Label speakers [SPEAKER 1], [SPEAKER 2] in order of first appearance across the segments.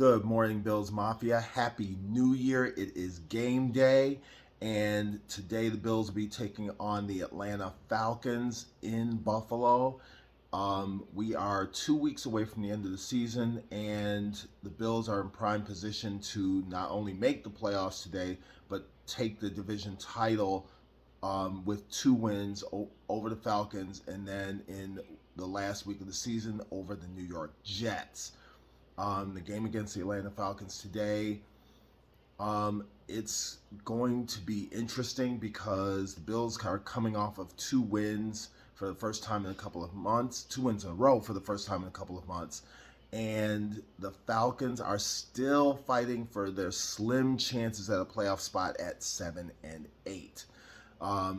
[SPEAKER 1] Good morning, Billsmafia. Happy New Year. It is game day, and today the Bills will be taking on the Atlanta Falcons in Buffalo. We are 2 weeks away from the end of the season, and the Bills are in prime position to not only make the playoffs today, but take the division title with two wins over the Falcons, and then in the last week of the season over the New York Jets. The game against the Atlanta Falcons today, it's going to be interesting because the Bills are coming off of two wins for the first time in a couple of months, two wins in a row for the first time in a couple of months. And the Falcons are still fighting for their slim chances at a playoff spot at 7-8. I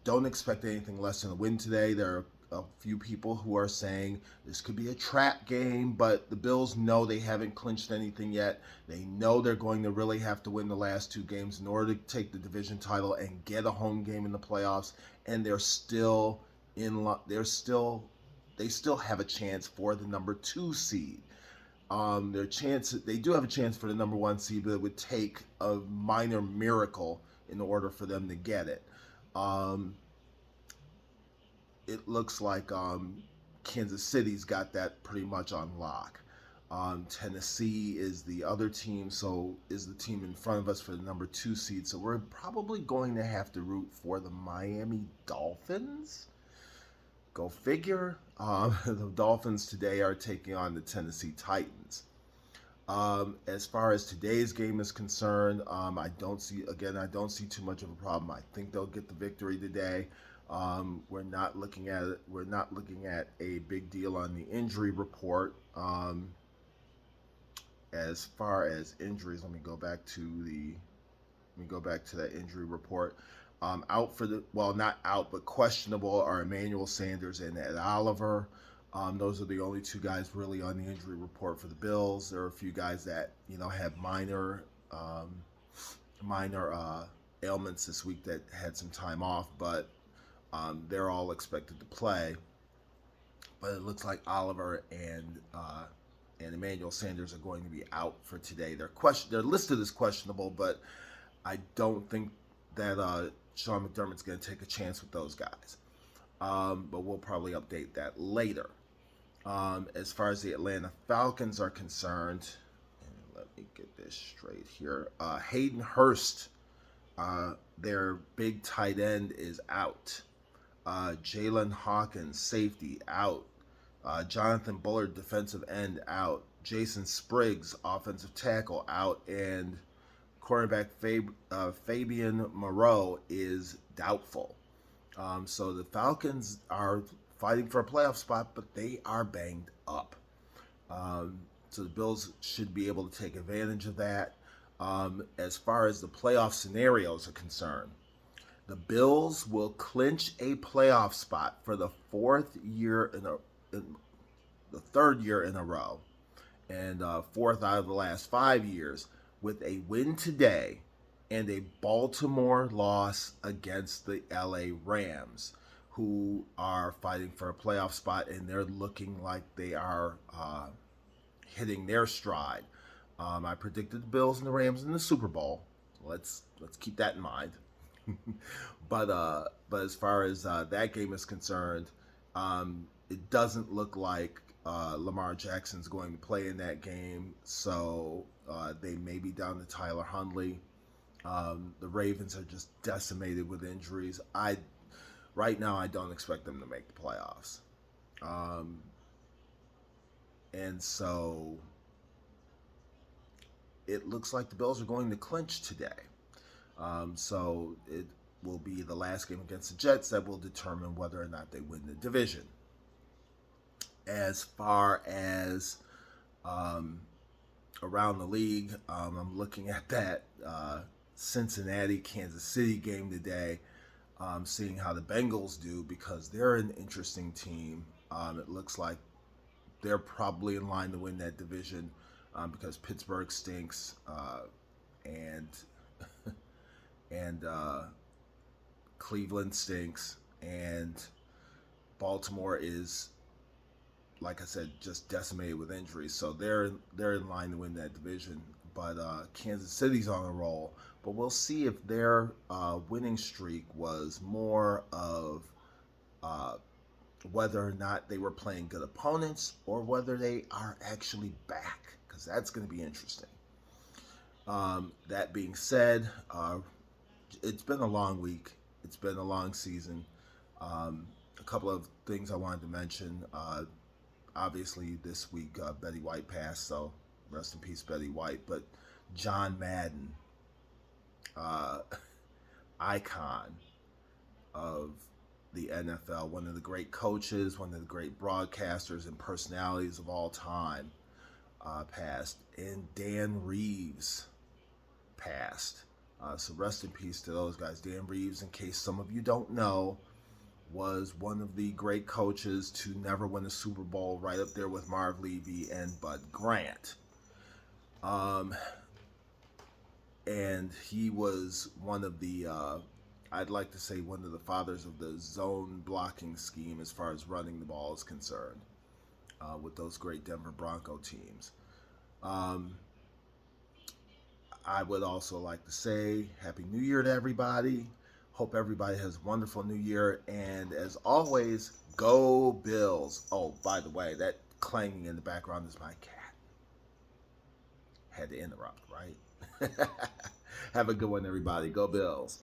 [SPEAKER 1] don't expect anything less than a win today. There are a few people who are saying this could be a trap game, but the Bills know they haven't clinched anything yet. They know they're going to really have to win the last two games in order to take the division title and get a home game in the playoffs. And they're still they still have a chance for the number 2 seed. They do have a chance for the number 1 seed, but it would take a minor miracle in order for them to get it. It looks like Kansas City's got that pretty much on lock. Tennessee is the other team, so is the team in front of us for the number 2 seed. So we're probably going to have to root for the Miami Dolphins. Go figure. The Dolphins today are taking on the Tennessee Titans. As far as today's game is concerned, I don't see too much of a problem. I think they'll get the victory today. We're not looking at it. We're not looking at a big deal on the injury report. As far as injuries, let me go back to that injury report. Out for not out, but questionable are Emmanuel Sanders and Ed Oliver. Those are the only two guys really on the injury report for the Bills. There are a few guys that have minor ailments this week that had some time off, but they're all expected to play. But it looks like Oliver and Emmanuel Sanders are going to be out for today. They're listed as questionable, but I don't think that Sean McDermott's going to take a chance with those guys. But we'll probably update that later. As far as the Atlanta Falcons are concerned, and let me get this straight here. Hayden Hurst, their big tight end, is out. Jalen Hawkins, safety, out. Jonathan Bullard, defensive end, out. Jason Spriggs, offensive tackle, out. And cornerback Fabian Moreau is doubtful. So the Falcons are fighting for a playoff spot, but they are banged up. So the Bills should be able to take advantage of that. As far as the playoff scenarios are concerned, the Bills will clinch a playoff spot for the third year in a row, and fourth out of the last 5 years, with a win today and a Baltimore loss against the LA Rams, who are fighting for a playoff spot, and they're looking like they are hitting their stride. I predicted the Bills and the Rams in the Super Bowl. Let's keep that in mind. But as far as that game is concerned, it doesn't look like Lamar Jackson's going to play in that game, so they may be down to Tyler Huntley. The Ravens are just decimated with injuries. Right now, I don't expect them to make the playoffs. And so it looks like the Bills are going to clinch today. So it will be the last game against the Jets that will determine whether or not they win the division. As far as around the league, I'm looking at that Cincinnati-Kansas City game today, seeing how the Bengals do, because they're an interesting team. It looks like they're probably in line to win that division because Pittsburgh stinks, and Cleveland stinks, and Baltimore is like I said, just decimated with injuries. So they're in line to win that division. But Kansas City's on a roll. But we'll see if their winning streak was more of uh, whether or not they were playing good opponents or whether they are actually back, because that's going to be interesting. That being said, it's been a long week. It's been a long season. A couple of things I wanted to mention. Obviously, this week Betty White passed, so rest in peace, Betty White. But John Madden, uh, icon of the NFL, one of the great coaches, one of the great broadcasters and personalities of all time, passed. And Dan Reeves passed. So rest in peace to those guys. Dan Reeves, in case some of you don't know, was one of the great coaches to never win a Super Bowl, right up there with Marv Levy and Bud Grant. And he was one of the, I'd like to say, one of the fathers of the zone blocking scheme as far as running the ball is concerned, with those great Denver Bronco teams. I would also like to say Happy New Year to everybody. Hope everybody has a wonderful New Year. And as always, go Bills. Oh, by the way, that clanging in the background is my cat. Had to interrupt, right? Have a good one, everybody. Go Bills.